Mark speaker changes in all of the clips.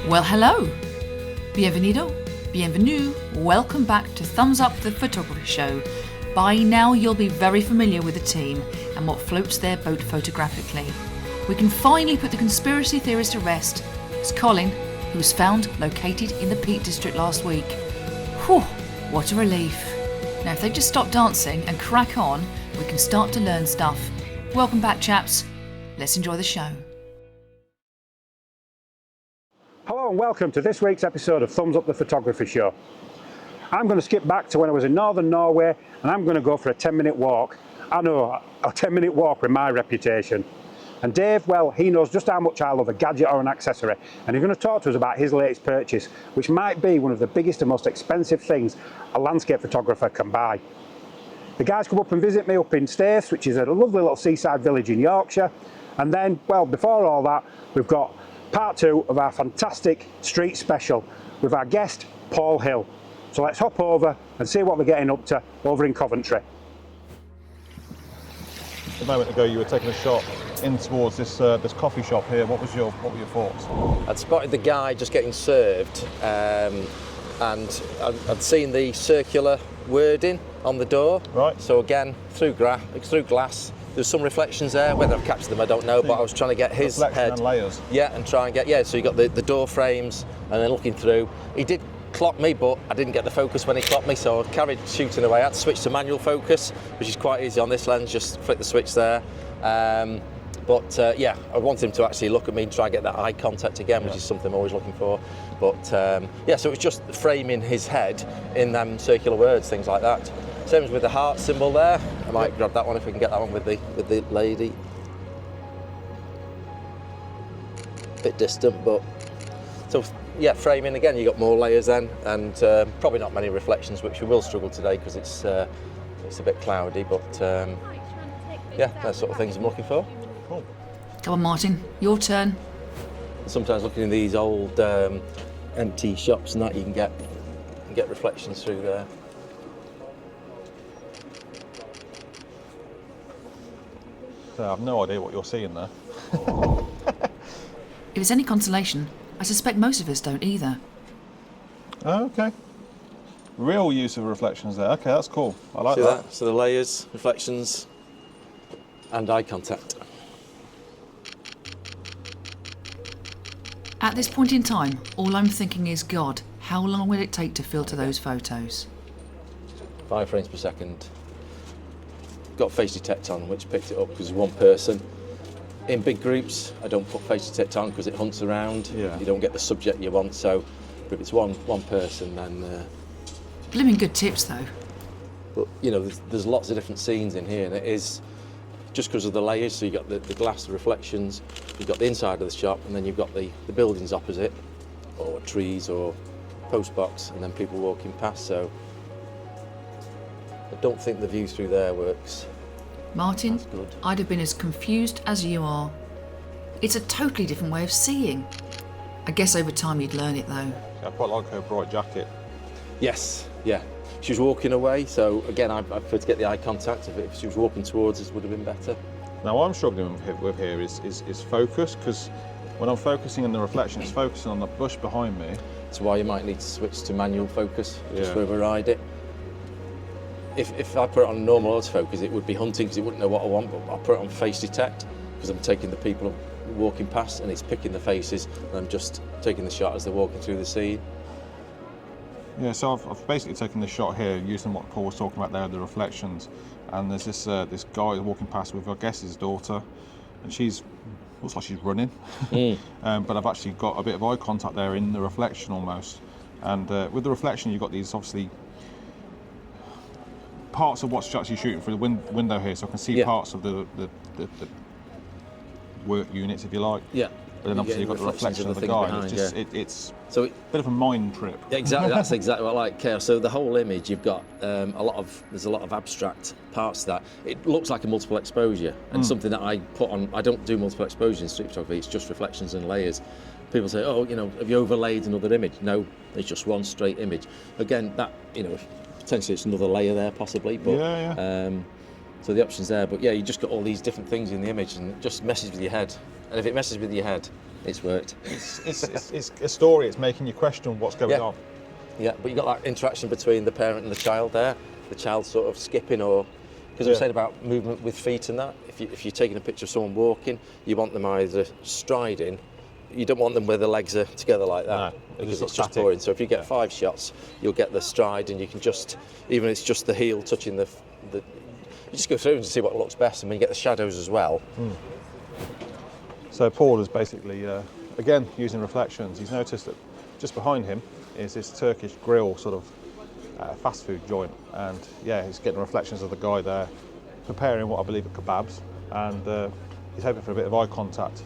Speaker 1: Well, hello, bienvenido, bienvenue, welcome back to Thumbs Up the Photography Show. By now you'll be very familiar with the team and what floats their boat photographically. We can finally put the conspiracy theories to rest. It's Colin, who was found located in the Peak District last week. Whew, what a relief. Now if they just stop dancing and crack on, we can start to learn stuff. Welcome back, chaps. Let's enjoy the show.
Speaker 2: Hello and welcome to this week's episode of Thumbs Up the Photography Show. I'm going to skip back to when I was in northern Norway and I'm going to go for a 10-minute walk. I know, a 10-minute walk with my reputation. And Dave, well, he knows just how much I love a gadget or an accessory, and he's going to talk to us about his latest purchase, which might be one of the biggest and most expensive things a landscape photographer can buy. The guys come up and visit me up in Staithes, which is a lovely little seaside village in Yorkshire. And then, well, before all that, we've got part two of our fantastic street special with our guest, Paul Hill. So let's hop over and see what we're getting up to over in Coventry.
Speaker 3: A moment ago you were taking a shot in towards this coffee shop here. What were your thoughts?
Speaker 4: I'd spotted the guy just getting served and I'd seen the circular wording on the door.
Speaker 3: Right.
Speaker 4: So again, through glass, there's some reflections there. Whether I've captured them, I don't know, but I was trying to get his head.
Speaker 3: And layers.
Speaker 4: Yeah, and try and get, so you got the door frames and then looking through. He did clock me, but I didn't get the focus when he clocked me, so I carried shooting away. I had to switch to manual focus, which is quite easy on this lens, just flick the switch there. I want him to actually look at me and try and get that eye contact again, which is something I'm always looking for. But so it was just framing his head in them circular words, things like that. Same as with the heart symbol there. I might grab that one if we can get that one with the lady. Bit distant, but so yeah, framing again. You got more layers then, and probably not many reflections, which we will struggle today because it's a bit cloudy. But those sort of things I'm looking for.
Speaker 3: Cool.
Speaker 1: Come on, Martin, your turn.
Speaker 4: Sometimes looking in these old empty shops and that, you can get reflections through there.
Speaker 3: So I have no idea what you're seeing there.
Speaker 1: If it's any consolation, I suspect most of us don't either.
Speaker 3: Oh, okay. Real use of reflections there. Okay, that's cool. I like
Speaker 4: See
Speaker 3: that.
Speaker 4: So the layers, reflections, and eye contact.
Speaker 1: At this point in time, all I'm thinking is, God, how long will it take to filter those photos?
Speaker 4: 5 frames per second. Got face detect on, which picked it up because one person. In big groups, I don't put face detect on because it hunts around.
Speaker 3: Yeah.
Speaker 4: You don't get the subject you want. So, if it's one person, then.
Speaker 1: Blimmin' good tips, though.
Speaker 4: But there's lots of different scenes in here, and it is just because of the layers. So you got the glass, the reflections. You've got the inside of the shop, and then you've got the buildings opposite, or trees, or post box, and then people walking past. So. I don't think the view through there works.
Speaker 1: Martin,
Speaker 4: That's good.
Speaker 1: I'd have been as confused as you are. It's a totally different way of seeing. I guess over time you'd learn it, though.
Speaker 3: I quite like her bright jacket.
Speaker 4: Yes, yeah. She was walking away, so again, I prefer to get the eye contact. If she was walking towards us, would have been better.
Speaker 3: Now what I'm struggling with here is focus, because when I'm focusing on the reflection, it's focusing on the bush behind me.
Speaker 4: That's why you might need to switch to manual focus, just
Speaker 3: Yeah.
Speaker 4: to override it. If I put it on normal autofocus, it would be hunting because it wouldn't know what I want, but I put it on face detect because I'm taking the people walking past and it's picking the faces, and I'm just taking the shot as they're walking through the scene.
Speaker 3: Yeah, so I've basically taken this shot here using what Paul was talking about there, the reflections, and there's this guy walking past with, I guess, his daughter, and looks like she's running, but I've actually got a bit of eye contact there in the reflection almost, and with the reflection you've got these obviously parts of what's actually shooting through the window here, so I can see parts of the work units, if you like.
Speaker 4: Yeah.
Speaker 3: But then obviously you've got the reflection of the guy.
Speaker 4: Behind,
Speaker 3: it's
Speaker 4: so
Speaker 3: a bit of a mind trip.
Speaker 4: Exactly, that's exactly what I like. Chaos. So the whole image, you've got there's a lot of abstract parts to that. It looks like a multiple exposure, and something that I put on. I don't do multiple exposure in street photography. It's just reflections and layers. People say, oh, have you overlaid another image? No, it's just one straight image. Again, that potentially it's another layer there possibly, but so the options there. But yeah, you just got all these different things in the image, and it just messes with your head. And if it messes with your head, it's worked.
Speaker 3: It's a story. It's making you question what's going on.
Speaker 4: Yeah, but you got that interaction between the parent and the child there. The child sort of skipping, or because I was saying about movement with feet and that. If you're taking a picture of someone walking, you want them either striding. You don't want them where the legs are together like that, because it's just boring. So if you get 5 shots, you'll get the stride, and you can just, even if it's just the heel touching the you just go through and see what looks best, and then you get the shadows as well.
Speaker 3: So Paul is basically, again, using reflections. He's noticed that just behind him is this Turkish grill sort of fast food joint, and he's getting reflections of the guy there preparing what I believe are kebabs, and he's hoping for a bit of eye contact,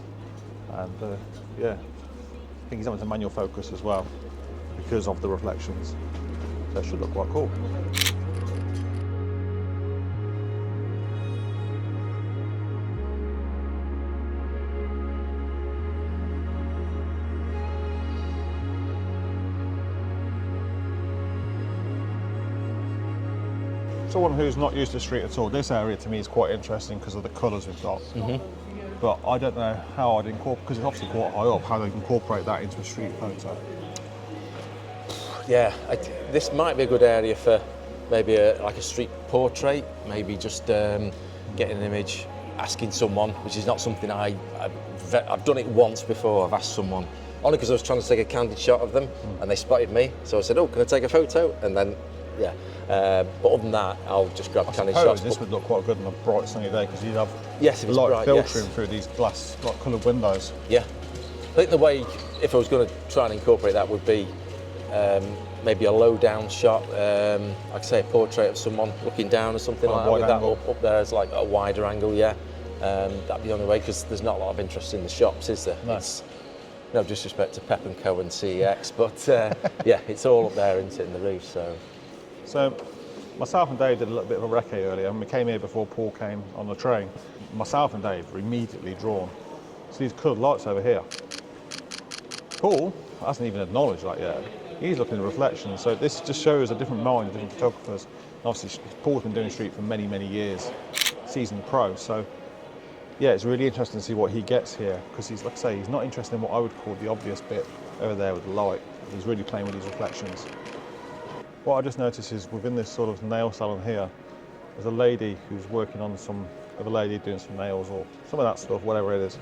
Speaker 3: and I think he's having to manual focus as well because of the reflections. That should look quite cool. Someone who's not used to street at all, this area to me is quite interesting because of the colours we've got. But I don't know how I'd incorporate, because it's obviously quite high up, how they'd incorporate that into a street photo.
Speaker 4: Yeah, this might be a good area for maybe like a street portrait, maybe just getting an image, asking someone, which is not something I've done it once before. I've asked someone, only because I was trying to take a candid shot of them, and they spotted me, so I said, oh, can I take a photo? And then, but other than that, I'll just grab candid shots.
Speaker 3: This would look quite good on a bright sunny day, because you'd have
Speaker 4: if it's
Speaker 3: light
Speaker 4: bright,
Speaker 3: filtering through these glass, like coloured windows.
Speaker 4: Yeah, I think the way, if I was going to try and incorporate that, would be maybe a low down shot, like say a portrait of someone looking down or something like that, with that up there as like a wider angle. That'd be the only way, because there's not a lot of interest in the shops, is there?
Speaker 3: No.
Speaker 4: It's, no disrespect to Pep & Co and CEX, but it's all up there, isn't it, in the roof.
Speaker 3: So myself and Dave did a little bit of a recce earlier, and we came here before Paul came on the train. Myself and Dave were immediately drawn to these coloured lights over here. Paul hasn't even acknowledged that yet. He's looking at reflections, so this just shows a different mind of different photographers. And obviously, Paul's been doing street for many, many years, seasoned pro, so it's really interesting to see what he gets here, because he's, like I say, he's not interested in what I would call the obvious bit over there with the light. He's really playing with these reflections. What I just noticed is within this sort of nail salon here, there's a lady who's working on some other lady doing some nails or some of that stuff, whatever it is,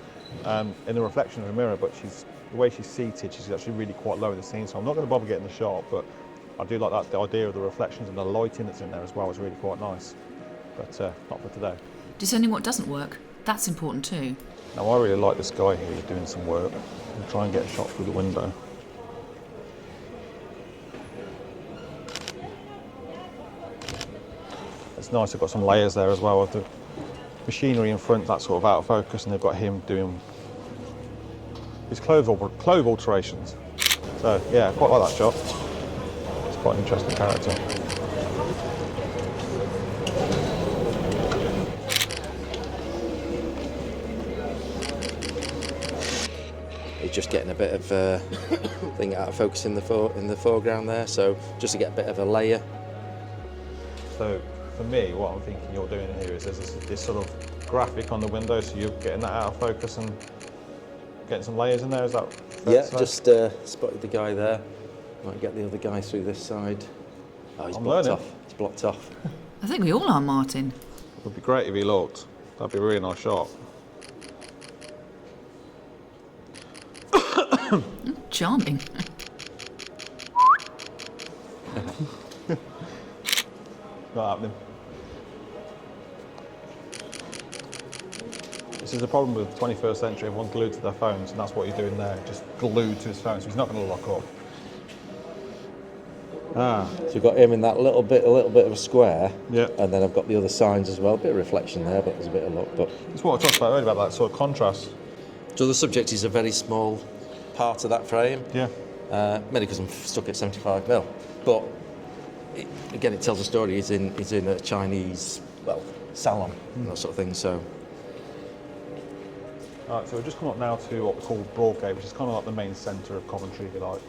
Speaker 3: in the reflection of a mirror, but the way she's seated, she's actually really quite low in the scene, so I'm not going to bother getting the shot, but I do like that, the idea of the reflections and the lighting that's in there as well is really quite nice, but not for today.
Speaker 1: Discerning what doesn't work, that's important too.
Speaker 3: Now I really like this guy here doing some work. I'll try and get a shot through the window. It's nice, they've got some layers there as well with the machinery in front, that's sort of out of focus, and they've got him doing his clothes alterations. So I quite like that shot. It's quite an interesting character.
Speaker 4: You're just getting a bit of thing out of focus in the foreground there, so just to get a bit of a layer.
Speaker 3: So for me, what I'm thinking you're doing here is there's this sort of graphic on the window, so you're getting that out of focus and getting some layers in there, is that?
Speaker 4: Just spotted the guy there. Might get the other guy through this side. Oh, he's blocked off. He's blocked off.
Speaker 1: I think we all are, Martin.
Speaker 3: It would be great if he looked. That'd be a really nice shot.
Speaker 1: Charming.
Speaker 3: Not happening. This is the problem with the 21st century, everyone's glued to their phones, and that's what he's doing there, just glued to his phone, so he's not going to lock up.
Speaker 4: So you've got him in that little bit of a square,
Speaker 3: yeah,
Speaker 4: and then I've got the other signs as well, a bit of reflection there, but there's a bit of look. But
Speaker 3: that's what I talked about earlier, about that sort of contrast.
Speaker 4: So the subject is a very small part of that frame, mainly because I'm stuck at 75mm, but again, it tells a story. He's in a Chinese, salon and that sort of thing. So.
Speaker 3: Alright, so we've just come up now to what we call Broadgate, which is kind of like the main centre of Coventry, if you like.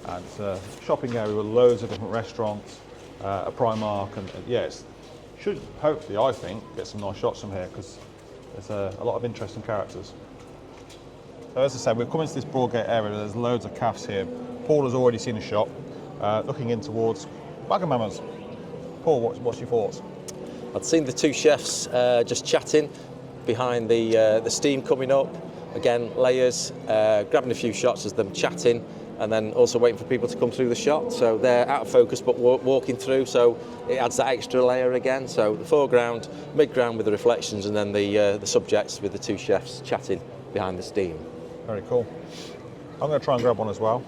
Speaker 3: And it's a shopping area with loads of different restaurants, a Primark, and it should hopefully, I think, get some nice shots from here, because there's a lot of interesting characters. So as I said, we've come into this Broadgate area. There's loads of calves here. Paul has already seen a shot, looking in towards Wagamama's. Paul, what's your thoughts?
Speaker 4: I'd seen the two chefs just chatting behind the steam coming up. Again, layers, grabbing a few shots as them chatting, and then also waiting for people to come through the shot. So they're out of focus but walking through, so it adds that extra layer again. So the foreground, mid-ground with the reflections, and then the subjects with the two chefs chatting behind the steam.
Speaker 3: Very cool. I'm going to try and grab one as well.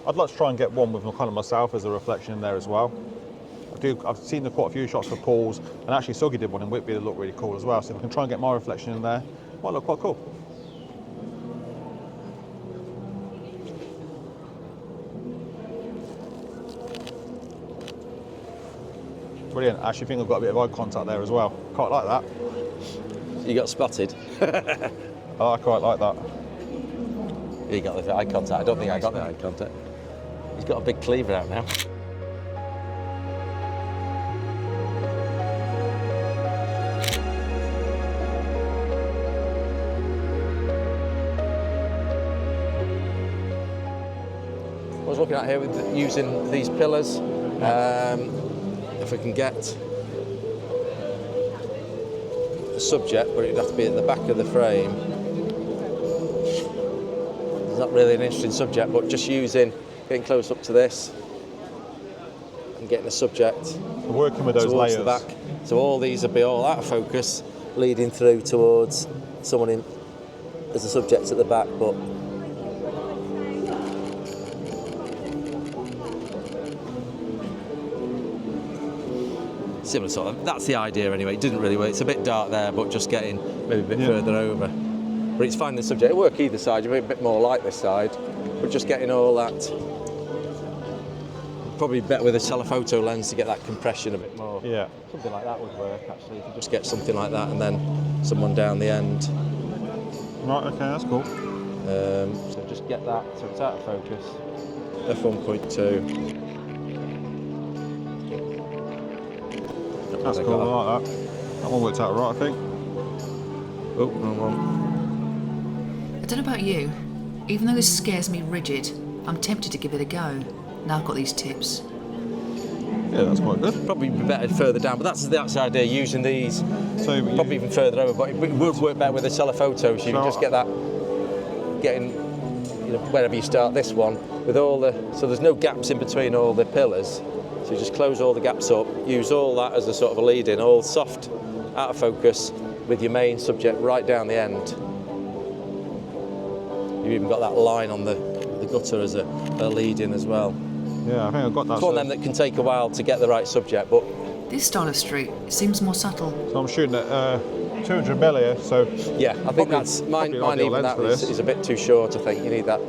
Speaker 3: I'd like to try and get one with kind of myself as a reflection in there as well. I've seen quite a few shots for Paul's, and actually Suggy did one in Whitby that looked really cool as well. So if I can try and get my reflection in there, it might look quite cool. Brilliant. I actually think I've got a bit of eye contact there as well. Quite like that.
Speaker 4: You got spotted?
Speaker 3: I quite like that.
Speaker 4: You got the eye contact. I don't think I got the eye contact. He's got a big cleaver out now. I was looking at here with using these pillars. If we can get the subject, but it'd have to be at the back of the frame. It's not really an interesting subject, but just getting close up to this and getting the subject.
Speaker 3: Working with those layers.
Speaker 4: The back. So all these will be all out of focus, leading through towards someone in as the subject at the back, but similar sort of, that's the idea anyway. It didn't really work. It's a bit dark there, but just getting maybe a bit further over. But it's finding the subject. It'll work either side. You'll be a bit more like this side, but just getting all that. Probably better with a telephoto lens to get that compression a bit more.
Speaker 3: Yeah.
Speaker 4: Something like that would work actually. If you just get something like that and then someone down the end.
Speaker 3: Right, okay, that's cool.
Speaker 4: So just get that so it's out of focus. F1.2.
Speaker 3: That's cool, I like that. That one worked out right, I think.
Speaker 4: Oh, wrong one.
Speaker 1: I don't know about you, even though this scares me rigid, I'm tempted to give it a go. Now I've got these tips.
Speaker 3: Yeah, that's quite good.
Speaker 4: Probably be better further down, but that's the idea, using these
Speaker 3: So
Speaker 4: probably even further over, but it would work better with a telephoto, so you can just get that, getting, wherever you start this one, with all so there's no gaps in between all the pillars. So you just close all the gaps up, use all that as a sort of a lead-in, all soft, out of focus, with your main subject right down the end. You've even got that line on the gutter as a lead-in as well.
Speaker 3: Yeah, I think I've got that.
Speaker 4: It's one of them that can take a while to get the right subject, but
Speaker 1: This style of street seems more subtle.
Speaker 3: So I'm shooting at 200 mil here, so
Speaker 4: yeah, I think that's mine. Even that is a bit too short. I think you need that.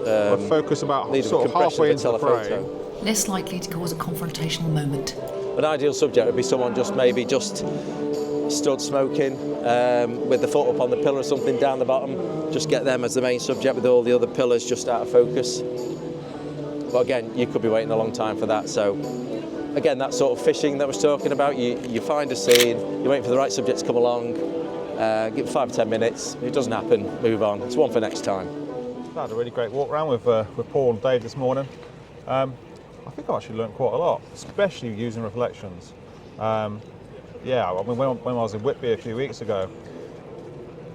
Speaker 3: I'll focus about sort of halfway into the frame.
Speaker 1: Less likely to cause a confrontational moment.
Speaker 4: An ideal subject would be someone maybe stood smoking with the foot up on the pillar or something down the bottom. Just get them as the main subject with all the other pillars just out of focus. But again, you could be waiting a long time for that. So again, that sort of fishing that I was talking about, you find a scene, you wait for the right subject to come along, give it 5 or 10 minutes. If it doesn't happen, move on. It's one for next time.
Speaker 3: I had a really great walk around with Paul and Dave this morning. I think I actually learned quite a lot, especially using reflections. Yeah, I mean, when I was in Whitby a few weeks ago,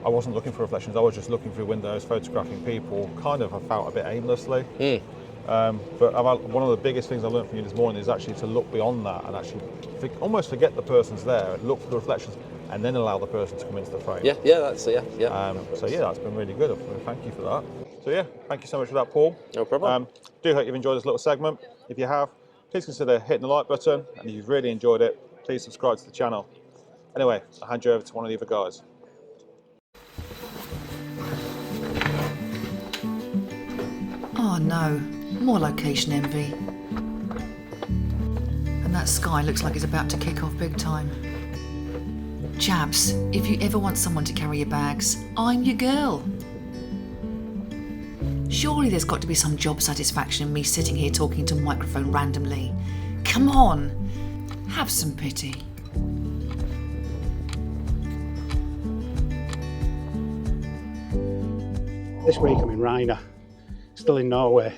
Speaker 3: I wasn't looking for reflections, I was just looking through windows, photographing people, kind of I felt a bit aimlessly. But one of the biggest things I learned from you this morning is actually to look beyond that and actually almost forget the person's there, look for the reflections, and then allow the person to come into the frame.
Speaker 4: Yeah, that's it, yeah.
Speaker 3: So yeah, that's been really good. Thank you for that. So yeah, thank you so much for that, Paul.
Speaker 4: No problem.
Speaker 3: Do hope you've enjoyed this little segment. If you have, please consider hitting the like button, and if you've really enjoyed it, please subscribe to the channel. Anyway, I'll hand you over to one of the other guys.
Speaker 1: Oh no, more location envy. And that sky looks like it's about to kick off big time. Chaps, if you ever want someone to carry your bags, I'm your girl. Surely there's got to be some job satisfaction in me sitting here talking to a microphone randomly. Come on, have some pity.
Speaker 2: This week I'm in Rhina, still in Norway.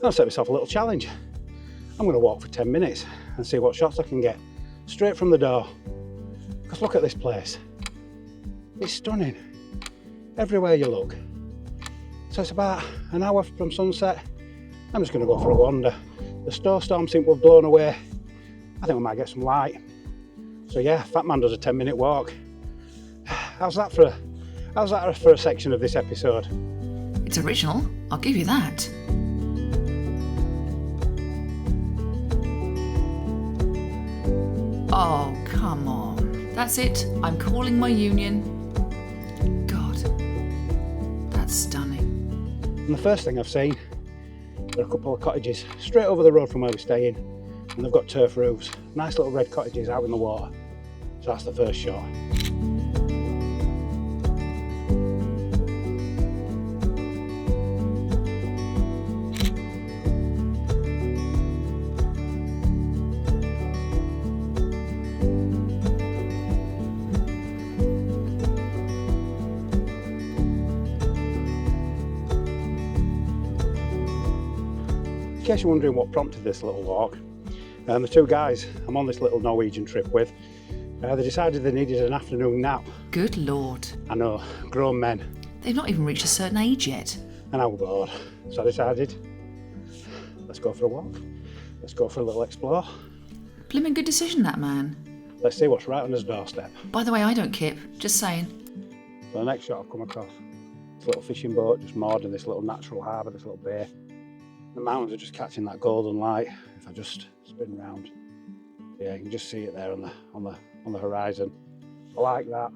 Speaker 2: I'll set myself a little challenge. I'm going to walk for 10 minutes and see what shots I can get straight from the door. Because look at this place. It's stunning. Everywhere you look. So it's about an hour from sunset. I'm just going to go for a wander. The snowstorm seems to have blown away. I think we might get some light. So yeah, Fat Man does a 10-minute walk. How's that for a section of this episode?
Speaker 1: It's original, I'll give you that. Oh, come on. That's it. I'm calling my union. God, that's stunning.
Speaker 2: And the first thing I've seen are a couple of cottages straight over the road from where we're staying. And they've got turf roofs. Nice little red cottages out in the water. So that's the first shot. In case you're wondering what prompted this little walk, the two guys I'm on this little Norwegian trip with, they decided they needed an afternoon nap.
Speaker 1: Good Lord.
Speaker 2: I know, grown men.
Speaker 1: They've not even reached a certain age yet.
Speaker 2: And I was bored. So I decided, let's go for a walk. Let's go for a little explore.
Speaker 1: Blimmin' good decision, that man.
Speaker 2: Let's see what's right on his doorstep.
Speaker 1: By the way, I don't kip, just saying.
Speaker 2: So the next shot I've come across, this little fishing boat just moored in this little natural harbour, this little bay. The mountains are just catching that golden light if I just spin round. Yeah, you can just see it there on the horizon. I like that.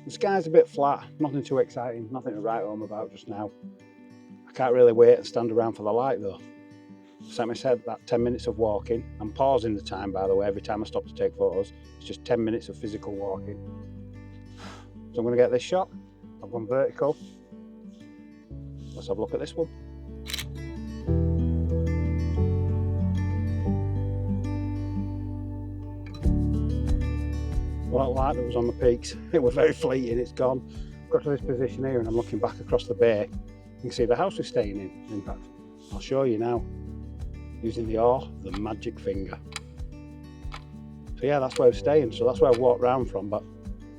Speaker 2: The sky's a bit flat, nothing too exciting, nothing to write home about just now. I can't really wait and stand around for the light though. So like I said, that 10 minutes of walking, I'm pausing the time by the way, every time I stop to take photos. It's just 10 minutes of physical walking. So I'm going to get this shot. I've gone vertical. Let's have a look at this one. Well, that light that was on the peaks, it was very fleeting, it's gone. Got to this position here and I'm looking back across the bay. You can see the house we're staying in. In fact, I'll show you now, using the oar, the magic finger. So yeah, that's where we're staying, so that's where I walked round from, but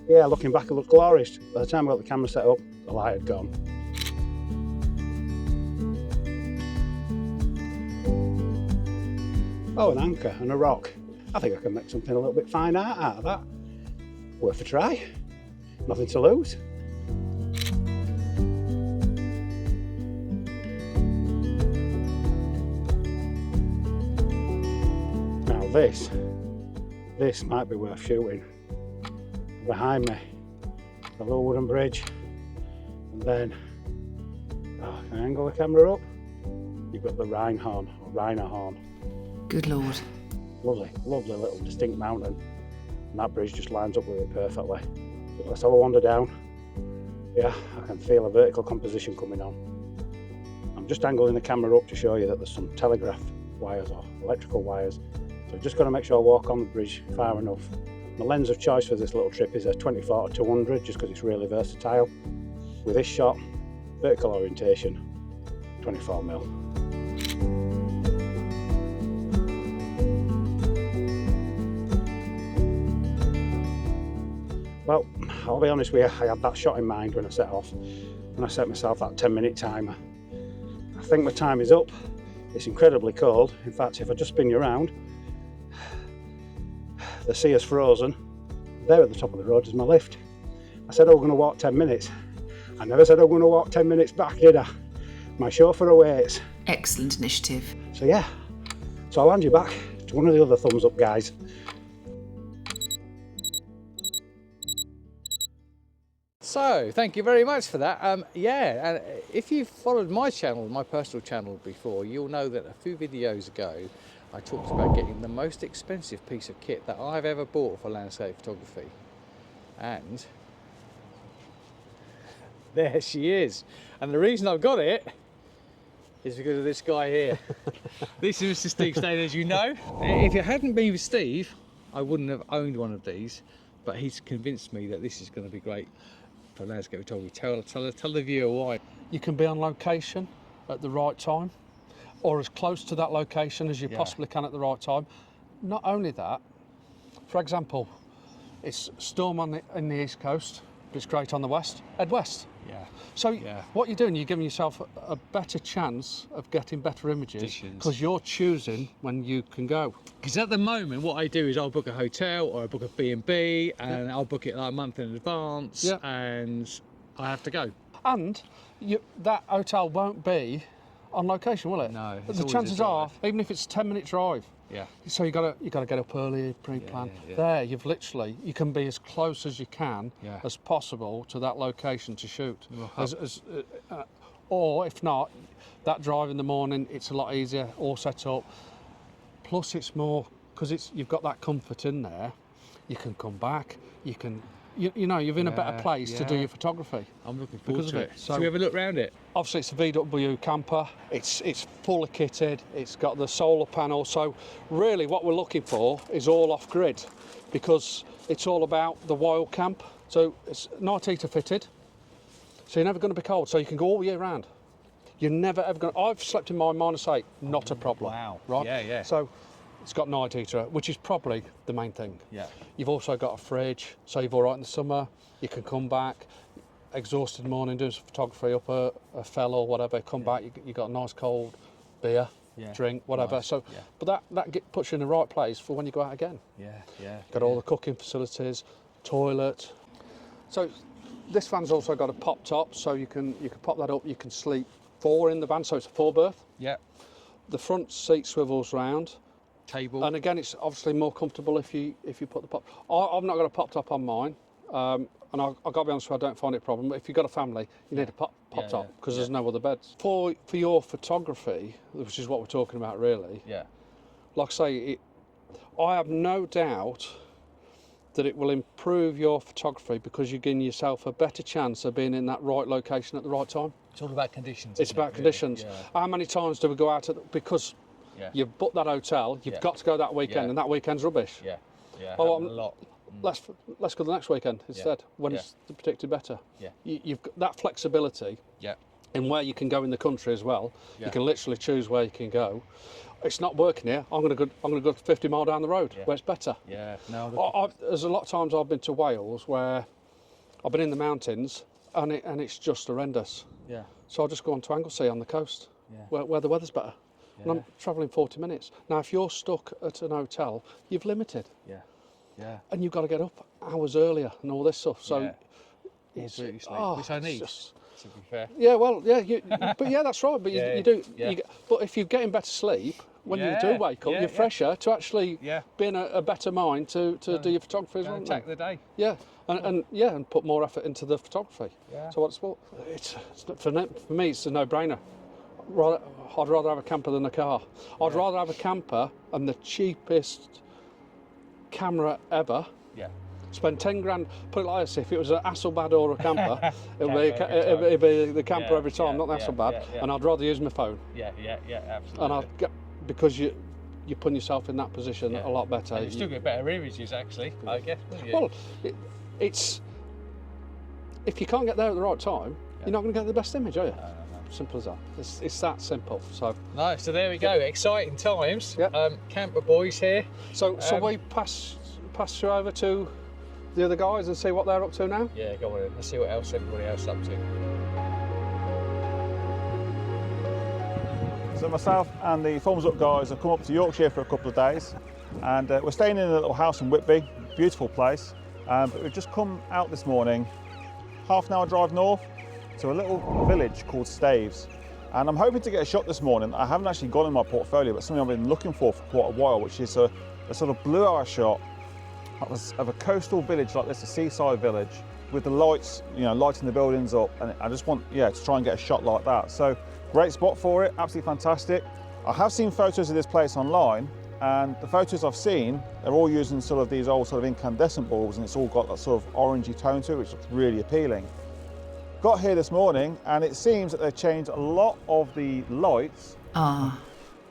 Speaker 2: yeah, looking back it looked glorious. By the time I got the camera set up, the light had gone. Oh, an anchor and a rock. I think I can make something a little bit fine art out of that. Worth a try. Nothing to lose. Now this might be worth shooting. Behind me, the little wooden bridge, and then, can I angle the camera up? You've got the Rheinhorn, or Rhiner horn.
Speaker 1: Good Lord.
Speaker 2: Lovely, lovely little distinct mountain. And that bridge just lines up with it perfectly. So let's have a wander down. Yeah, I can feel a vertical composition coming on. I'm just angling the camera up to show you that there's some telegraph wires or electrical wires. So I've just got to make sure I walk on the bridge far enough. My lens of choice for this little trip is a 24-200 just because it's really versatile. With this shot, vertical orientation, 24mm. Well, I'll be honest with you, I had that shot in mind when I set off, when I set myself that 10-minute timer. I think my time is up. It's incredibly cold. In fact, if I just spin you around, the sea is frozen. There at the top of the road is my lift. I said I was going to walk 10 minutes. I never said I was going to walk 10 minutes back, did I? My chauffeur awaits.
Speaker 1: Excellent initiative.
Speaker 2: So yeah, so I'll hand you back to one of the other thumbs up guys.
Speaker 5: So, thank you very much for that. And if you've followed my channel, my personal channel before, you'll know that a few videos ago I talked about getting the most expensive piece of kit that I've ever bought for landscape photography. And there she is. And the reason I've got it is because of this guy here. This is Mr. Steve Staithes, as you know. If it hadn't been with Steve, I wouldn't have owned one of these, but he's convinced me that this is going to be great for landscape photography. Tell the viewer why.
Speaker 6: you can be on location at the right time, or as close to that location as you possibly can at the right time. Not only that, for example, it's storm in the east coast, but it's great on the west. Head west.
Speaker 5: Yeah.
Speaker 6: So what you're doing, you're giving yourself a better chance of getting better images because you're choosing when you can go.
Speaker 5: Because at the moment, what I do is I'll book a hotel or I book a B&B and I'll book it like a month in advance and I have to go.
Speaker 6: And that hotel won't be on location, will it?
Speaker 5: No.
Speaker 6: But the chances are, even if it's a 10-minute drive, so you got to get up early, pre-plan. There, you can be as close as you can as possible to that location to shoot. Or if not, that drive in the morning, it's a lot easier, all set up. Plus, it's more because you've got that comfort in there. You can come back. You can. You know, you're in a better place to do your photography.
Speaker 5: I'm looking forward to it.
Speaker 6: So
Speaker 5: we have a look around it?
Speaker 6: Obviously, it's a VW camper. It's fully kitted. It's got the solar panel. So really, what we're looking for is all off-grid, because it's all about the wild camp. So it's night heater fitted. So you're never going to be cold. So you can go all year round. You're never ever going. I've slept in my -8, not a problem.
Speaker 5: Wow.
Speaker 6: Right.
Speaker 5: Yeah.
Speaker 6: So it's got night heater, which is probably the main thing.
Speaker 5: Yeah.
Speaker 6: You've also got a fridge, so you're all right in the summer. You can come back, exhausted in the morning, do some photography up a fell or whatever. Come back, you got a nice cold beer, drink, whatever.
Speaker 5: Nice.
Speaker 6: So, but that puts you in the right place for when you go out again. Got all the cooking facilities, toilet. So this van's also got a pop top, so you can pop that up. You can sleep 4 in the van, so it's a 4-berth.
Speaker 5: Yeah.
Speaker 6: The front seat swivels round.
Speaker 5: Table.
Speaker 6: And again, it's obviously more comfortable if you put the pop. I've not got a pop top on mine, and I've got to be honest with you, I don't find it a problem. But if you've got a family, you need a pop top because there's no other beds. For your photography, which is what we're talking about really.
Speaker 5: Yeah.
Speaker 6: Like I say, I have no doubt that it will improve your photography because you're giving yourself a better chance of being in that right location at the right time.
Speaker 5: It's all about conditions.
Speaker 6: It's about conditions.
Speaker 5: Yeah.
Speaker 6: How many times do we go out because you've booked that hotel, you've got to go that weekend, and that weekend's rubbish.
Speaker 5: Yeah.
Speaker 6: Oh,
Speaker 5: a lot.
Speaker 6: Let's go the next weekend instead when it's predicted better.
Speaker 5: Yeah.
Speaker 6: You've got that flexibility.
Speaker 5: Yeah.
Speaker 6: In where you can go in the country as well. You can literally choose where you can go. It's not working here. I'm going to go 50 mile down the road where it's better.
Speaker 5: Yeah. No.
Speaker 6: There's a lot of times I've been to Wales where I've been in the mountains and it's just horrendous.
Speaker 5: Yeah.
Speaker 6: So I'll just go on to Anglesey on the coast where the weather's better.
Speaker 5: Yeah.
Speaker 6: And I'm travelling 40 minutes. Now, if you're stuck at an hotel, you've limited.
Speaker 5: Yeah. Yeah.
Speaker 6: And you've got to get up hours earlier and all this stuff. So
Speaker 5: it's which I need. To be fair.
Speaker 6: Yeah, well, but that's right. But you do.
Speaker 5: Yeah.
Speaker 6: But if you're getting better sleep when you do wake up, you're fresher to actually be in a better mind to do your photography as well.
Speaker 5: Attack the day.
Speaker 6: Yeah, and put more effort into the photography. Yeah. So it's for me, it's a no-brainer. I'd rather have a camper than a car. I'd rather have a camper and the cheapest camera ever.
Speaker 5: Yeah.
Speaker 6: Spend 10 grand, put it like this, if it was an Hasselblad or a camper, it'd be the camper every time, not the Hasselblad, and I'd rather use my phone.
Speaker 5: Yeah, absolutely.
Speaker 6: And because you're putting yourself in that position a lot better.
Speaker 5: And you still get better images, actually, I guess, wouldn't you?
Speaker 6: Well, it's if you can't get there at the right time, you're not going to get the best image, are you?
Speaker 5: No.
Speaker 6: Simple as that. It's that simple. So
Speaker 5: nice. So there we go. Exciting times.
Speaker 6: Yep.
Speaker 5: Camper boys here.
Speaker 6: So we pass you over to the other guys and see what they're up to now?
Speaker 5: Yeah, go on in. Let's see what else everybody else is up to.
Speaker 3: So myself and the Thumbs Up guys have come up to Yorkshire for a couple of days, and we're staying in a little house in Whitby, beautiful place. But we've just come out this morning, half an hour drive north, to a little village called Staithes. And I'm hoping to get a shot this morning. I haven't actually got in my portfolio, but something I've been looking for quite a while, which is a sort of blue hour shot of a coastal village like this, a seaside village, with the lights, lighting the buildings up. And I just want, to try and get a shot like that. So great spot for it, absolutely fantastic. I have seen photos of this place online, and the photos I've seen, they're all using sort of these old sort of incandescent bulbs, and it's all got that sort of orangey tone to it, which looks really appealing. Got here this morning, and it seems that they've changed a lot of the lights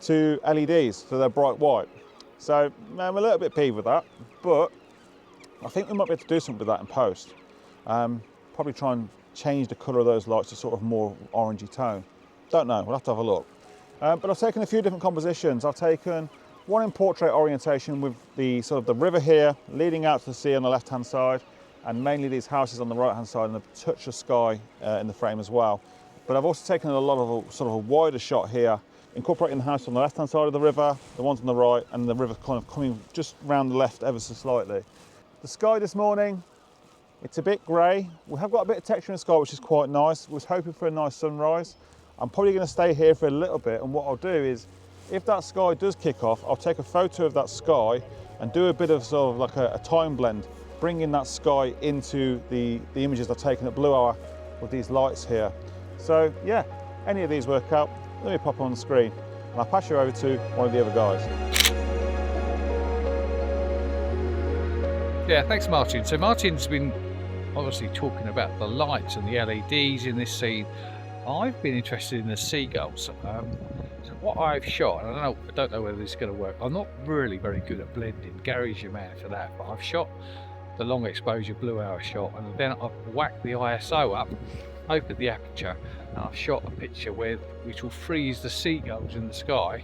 Speaker 3: to LEDs, so they're bright white. So I'm a little bit peeved with that, but I think we might be able to do something with that in post. Probably try and change the colour of those lights to sort of more orangey tone. Don't know, we'll have to have a look. But I've taken a few different compositions. I've taken one in portrait orientation with the sort of the river here leading out to the sea on the left hand side, and mainly these houses on the right hand side and a touch of sky in the frame as well. But I've also taken a lot of a sort of a wider shot here, incorporating the house on the left hand side of the river, the ones on the right, and the river kind of coming just round the left ever so slightly. The sky this morning, it's a bit grey. We have got a bit of texture in the sky, which is quite nice. Was hoping for a nice sunrise. I'm probably going to stay here for a little bit, and what I'll do is, if that sky does kick off, I'll take a photo of that sky and do a bit of sort of like a time blend, bringing that sky into the images I've taken at Blue Hour with these lights here. So yeah, any of these work out, let me pop on the screen and I'll pass you over to one of the other guys.
Speaker 5: Yeah, thanks Martin. So Martin's been obviously talking about the lights and the LEDs in this scene. I've been interested in the seagulls. So what I've shot, and I don't know whether this is going to work. I'm not really very good at blending. Gary's your man for that. But I've shot the long exposure Blue Hour shot, and then I've whacked the ISO up, opened the aperture, and I've shot a picture which will freeze the seagulls in the sky.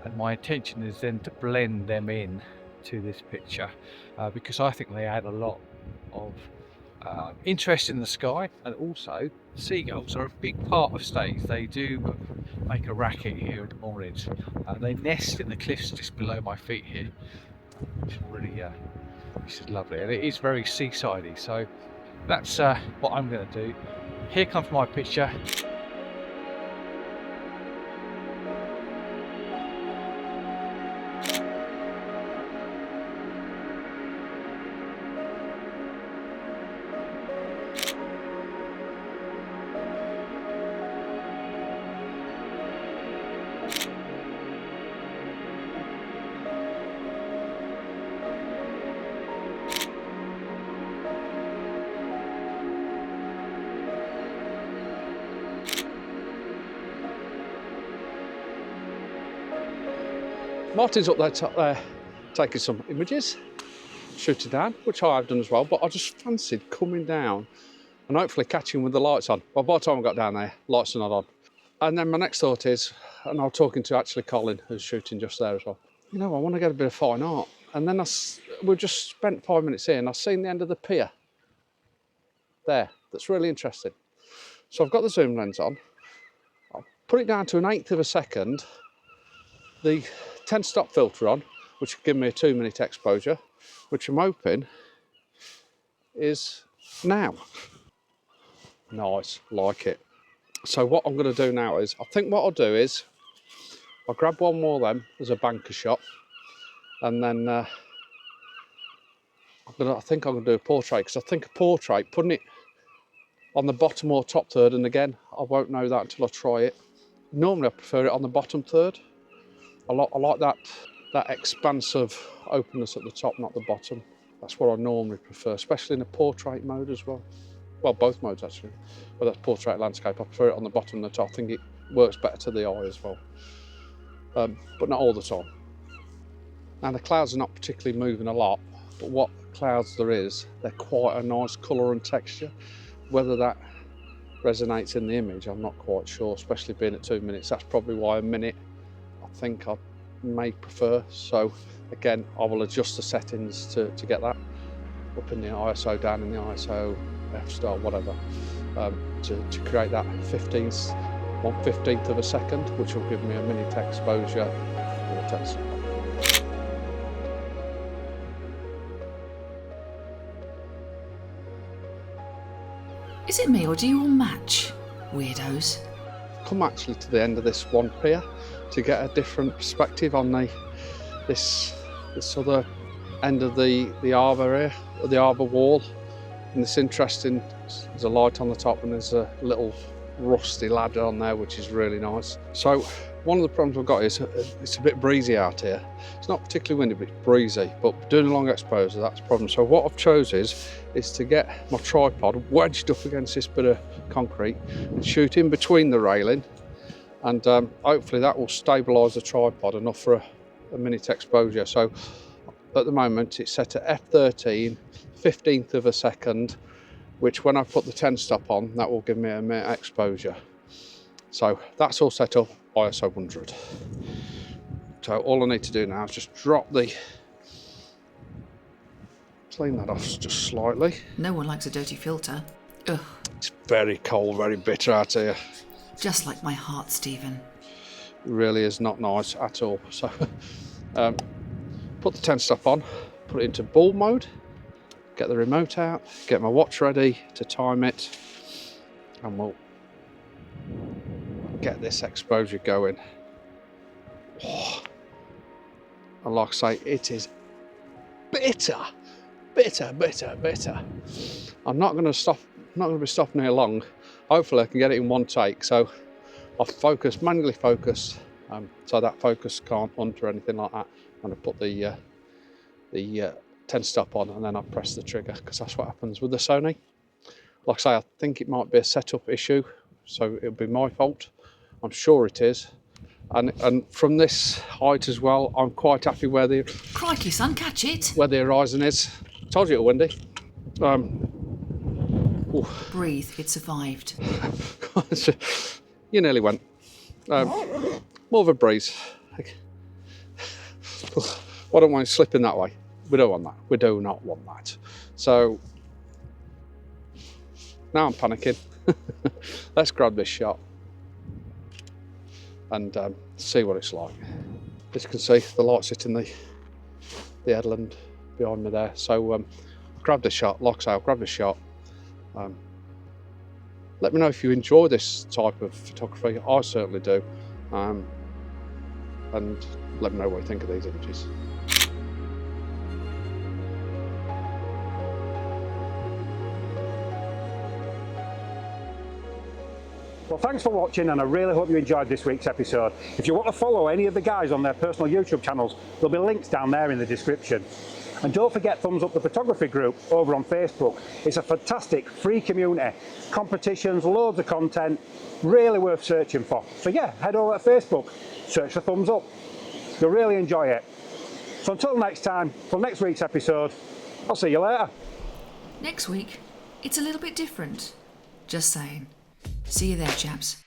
Speaker 5: And my intention is then to blend them in to this picture because I think they add a lot of interest in the sky, and also seagulls are a big part of Staithes. They do make a racket here in the mornings. They nest in the cliffs just below my feet here, which is really which is lovely, and it is very seasidey. So that's what I'm going to do. Here comes my picture.
Speaker 6: Martin's up there top there taking some images, shooting down, which I've done as well, but I just fancied coming down and hopefully catching with the lights on. Well, by the time I got down there, lights are not on. And then my next thought is, and I was talking to actually Colin, who's shooting just there as well, you know, I want to get a bit of fine art. And then we just spent 5 minutes here and I've seen the end of the pier there. That's really interesting. So I've got the zoom lens on. I'll put it down to 1/8 of a second. The 10-stop filter on, which will give me a 2-minute exposure, which I'm hoping is now. Nice, like it. So what I'm going to do now is, I think what I'll do is, I'll grab one more of them as a banker shot, and then I think I'm going to do a portrait, because I think a portrait, putting it on the bottom or top third, and again, I won't know that until I try it. Normally I prefer it on the bottom third. I like that expansive openness at the top, not the bottom. That's what I normally prefer, especially in a portrait mode as well. Well, both modes actually. But that's portrait landscape. I prefer it on the bottom and the top. I think it works better to the eye as well. But not all the time. Now the clouds are not particularly moving a lot, but what clouds there is, they're quite a nice colour and texture. Whether that resonates in the image, I'm not quite sure, especially being at 2 minutes. That's probably why a minute I think I may prefer. So again, I will adjust the settings to get that up in the ISO, down in the ISO, f-star, whatever, to create that 1/15th of a second, which will give me a minute exposure for the text.
Speaker 1: Is it me or do you all match, weirdos?
Speaker 6: Come actually to the end of this one pier to get a different perspective on this other end of the harbour here, or the harbour wall. And it's interesting, there's a light on the top and there's a little rusty ladder on there, which is really nice. So one of the problems I've got is it's a bit breezy out here. It's not particularly windy, but it's breezy. But doing a long exposure, that's a problem. So what I've chosen is to get my tripod wedged up against this bit of concrete and shoot in between the railing, and hopefully that will stabilise the tripod enough for a minute exposure. So at the moment it's set at f13, 15th of a second, which when I put the 10 stop on, that will give me a minute exposure. So that's all set up ISO 100. So all I need to do now is just drop clean that off just slightly.
Speaker 1: No one likes a dirty filter. Ugh.
Speaker 6: It's very cold, very bitter out here.
Speaker 1: Just like my heart, Stephen.
Speaker 6: It really is not nice at all. So put the 10 stop on, put it into ball mode, get the remote out, get my watch ready to time it, and we'll get this exposure going. Oh. And like I say, it is bitter. I'm not going to be stopping here long. Hopefully I can get it in one take. So I'll manually focus, so that focus can't hunt or anything like that. And I put the 10 stop on, and then I press the trigger, because that's what happens with the Sony. Like I say, I think it might be a setup issue, so it'll be my fault. I'm sure it is. And from this height as well, I'm quite happy where the
Speaker 1: Crikey, son, catch it.
Speaker 6: Where the horizon is. Told you it was windy.
Speaker 1: Breathe, it survived.
Speaker 6: You nearly went. More of a breeze. Why don't we slip in that way? We don't want that. We do not want that. So now I'm panicking. Let's grab this shot and see what it's like. As you can see, the light's hitting the headland behind me there. So grab the shot, like I say, I'll grab the shot. Let me know if you enjoy this type of photography. I certainly do. And let me know what you think of these images.
Speaker 2: Well, thanks for watching, and I really hope you enjoyed this week's episode. If you want to follow any of the guys on their personal YouTube channels, there'll be links down there in the description. And don't forget Thumbs Up the Photography group over on Facebook. It's a fantastic free community, competitions, loads of content, really worth searching for. So yeah, head over to Facebook, search for Thumbs Up. You'll really enjoy it. So until next time, till next week's episode, I'll see you later.
Speaker 1: Next week, it's a little bit different. Just saying. See you there, chaps.